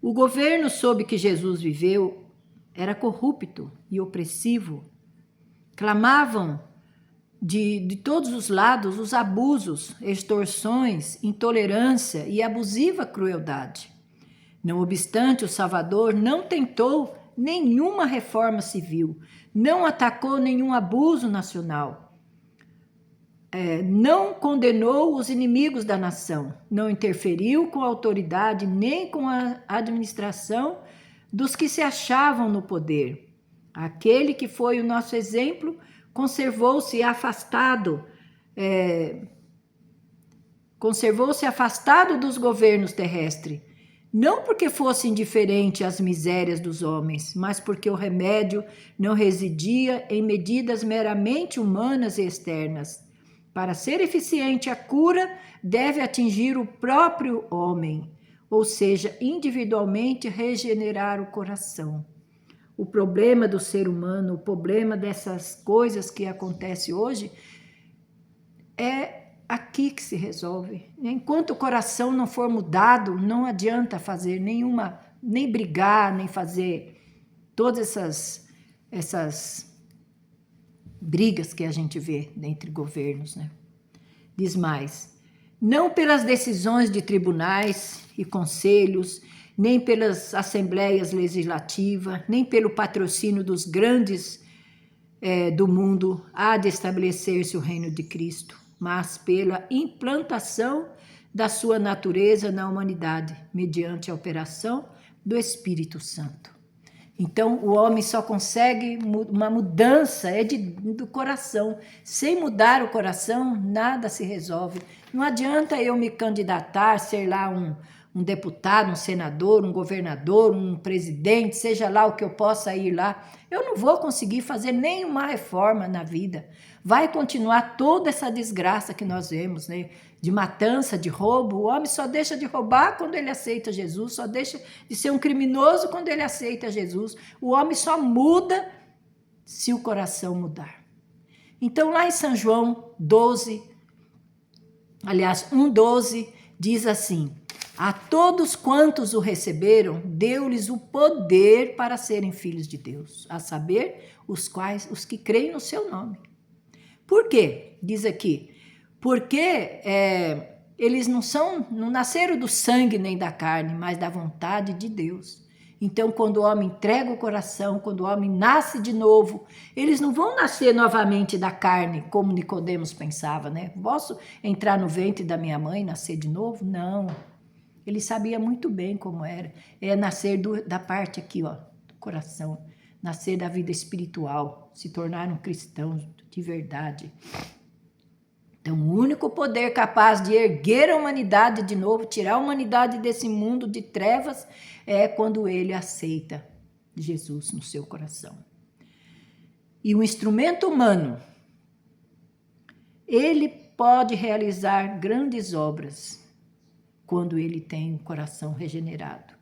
O governo sob que Jesus viveu era corrupto e opressivo. Clamavam de todos os lados os abusos, extorsões, intolerância e abusiva crueldade. Não obstante, o Salvador não tentou nenhuma reforma civil, não atacou nenhum abuso nacional, não condenou os inimigos da nação, não interferiu com a autoridade nem com a administração dos que se achavam no poder. Aquele que foi o nosso exemplo conservou-se afastado dos governos terrestres, não porque fosse indiferente às misérias dos homens, mas porque o remédio não residia em medidas meramente humanas e externas. Para ser eficiente, a cura deve atingir o próprio homem, ou seja, individualmente regenerar o coração. O problema do ser humano, o problema dessas coisas que acontecem hoje, é aqui que se resolve. Enquanto o coração não for mudado, não adianta fazer nem brigar, nem fazer todas essas brigas que a gente vê entre governos, né? Diz mais: não pelas decisões de tribunais e conselhos, nem pelas assembleias legislativas, nem pelo patrocínio dos grandes do mundo há de estabelecer-se o reino de Cristo, mas pela implantação da sua natureza na humanidade, mediante a operação do Espírito Santo. Então, o homem só consegue uma mudança do coração. Sem mudar o coração, nada se resolve. Não adianta eu me candidatar, ser lá um deputado, um senador, um governador, um presidente, seja lá o que eu possa ir lá. Eu não vou conseguir fazer nenhuma reforma na vida. Vai continuar toda essa desgraça que nós vemos, né? De matança, de roubo. O homem só deixa de roubar quando ele aceita Jesus, só deixa de ser um criminoso quando ele aceita Jesus. O homem só muda se o coração mudar. Então, lá em São João 12, aliás, 1,12, diz assim: a todos quantos o receberam, deu-lhes o poder para serem filhos de Deus, a saber, os que creem no seu nome. Por quê? Diz aqui, porque eles não nasceram do sangue nem da carne, mas da vontade de Deus. Então, quando o homem entrega o coração, quando o homem nasce de novo, eles não vão nascer novamente da carne, como Nicodemos pensava, né? Posso entrar no ventre da minha mãe e nascer de novo? Não. Ele sabia muito bem como era. É nascer da parte aqui, ó, do coração. Nascer da vida espiritual. Se tornar um cristão de verdade. Então, o único poder capaz de erguer a humanidade de novo, tirar a humanidade desse mundo de trevas, é quando ele aceita Jesus no seu coração. E o instrumento humano, ele pode realizar grandes obras quando ele tem o coração regenerado,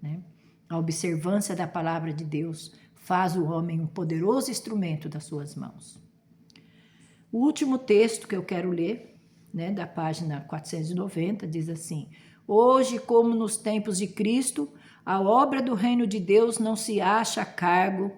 né? A observância da palavra de Deus faz o homem um poderoso instrumento das suas mãos. O último texto que eu quero ler, né, da página 490, diz assim: hoje, como nos tempos de Cristo, a obra do reino de Deus não se acha a cargo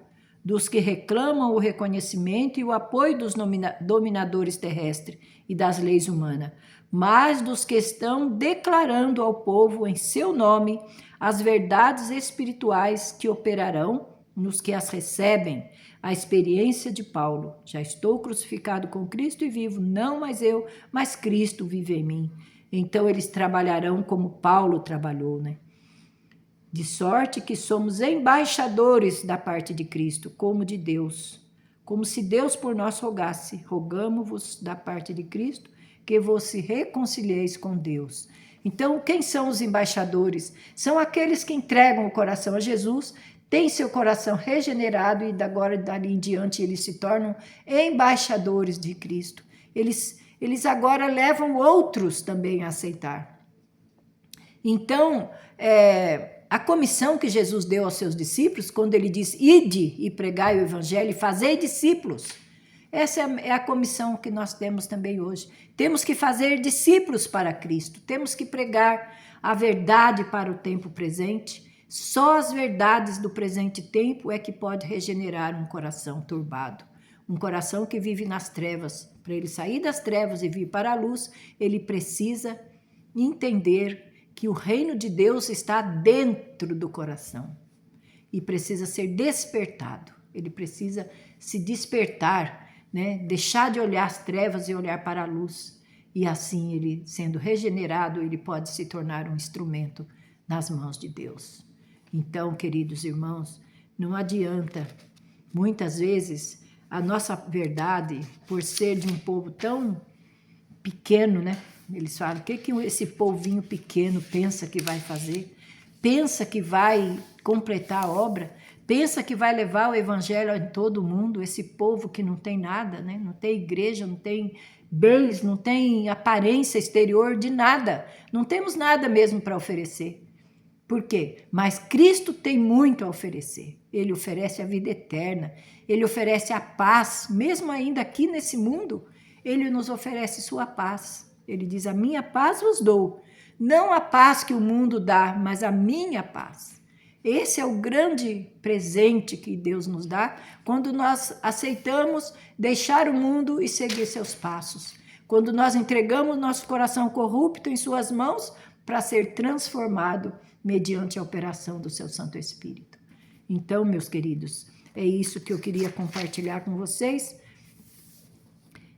dos que reclamam o reconhecimento e o apoio dos dominadores terrestres e das leis humanas, mas dos que estão declarando ao povo em seu nome as verdades espirituais que operarão nos que as recebem. A experiência de Paulo: já estou crucificado com Cristo e vivo, não mais eu, mas Cristo vive em mim. Então eles trabalharão como Paulo trabalhou, né? De sorte que somos embaixadores da parte de Cristo, como de Deus. Como se Deus por nós rogasse: rogamo-vos da parte de Cristo, que vos se reconcilieis com Deus. Então, quem são os embaixadores? São aqueles que entregam o coração a Jesus, têm seu coração regenerado e dali em diante eles se tornam embaixadores de Cristo. Eles agora levam outros também a aceitar. Então, a comissão que Jesus deu aos seus discípulos, quando ele diz: ide e pregai o evangelho e fazei discípulos, essa é a comissão que nós temos também hoje. Temos que fazer discípulos para Cristo, temos que pregar a verdade para o tempo presente, Só as verdades do presente tempo é que pode regenerar um coração turbado. Um coração que vive nas trevas. Para ele sair das trevas e vir para a luz, ele precisa entender que o reino de Deus está dentro do coração e precisa ser despertado. Ele precisa se despertar, né? Deixar de olhar as trevas e olhar para a luz. E assim, ele sendo regenerado, ele pode se tornar um instrumento nas mãos de Deus. Então, queridos irmãos, não adianta, muitas vezes, a nossa verdade, por ser de um povo tão pequeno, né? Eles falam, o que esse povinho pequeno pensa que vai fazer? Pensa que vai completar a obra? Pensa que vai levar o evangelho em todo mundo? Esse povo que não tem nada, né? Não tem igreja, não tem bens, não tem aparência exterior de nada. Não temos nada mesmo para oferecer. Por quê? Mas Cristo tem muito a oferecer. Ele oferece a vida eterna. Ele oferece a paz, mesmo ainda aqui nesse mundo. Ele nos oferece sua paz. Ele diz, a minha paz vos dou. Não a paz que o mundo dá, mas a minha paz. Esse é o grande presente que Deus nos dá quando nós aceitamos deixar o mundo e seguir seus passos. Quando nós entregamos nosso coração corrupto em suas mãos para ser transformado mediante a operação do seu Santo Espírito. Então, meus queridos, é isso que eu queria compartilhar com vocês.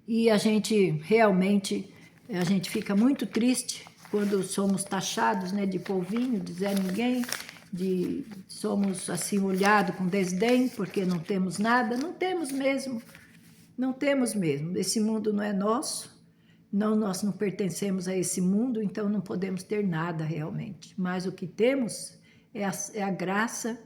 E a gente fica muito triste quando somos taxados, né, de povinho, de Zé Ninguém, somos assim olhados com desdém porque não temos nada. Não temos mesmo, não temos mesmo. Esse mundo não é nosso. Não, nós não pertencemos a esse mundo, então não podemos ter nada realmente. Mas o que temos é a graça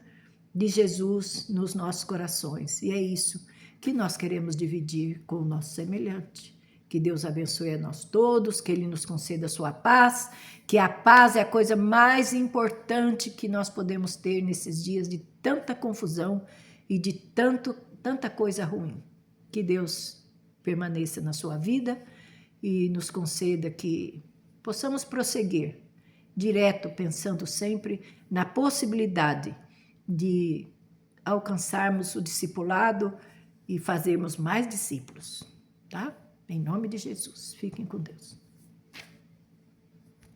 de Jesus nos nossos corações. E é isso que nós queremos dividir com o nosso semelhante. Que Deus abençoe a nós todos, que Ele nos conceda a sua paz, que a paz é a coisa mais importante que nós podemos ter nesses dias de tanta confusão e de tanta coisa ruim. Que Deus permaneça na sua vida e nos conceda que possamos prosseguir direto, pensando sempre na possibilidade de alcançarmos o discipulado e fazermos mais discípulos, tá? Em nome de Jesus. Fiquem com Deus.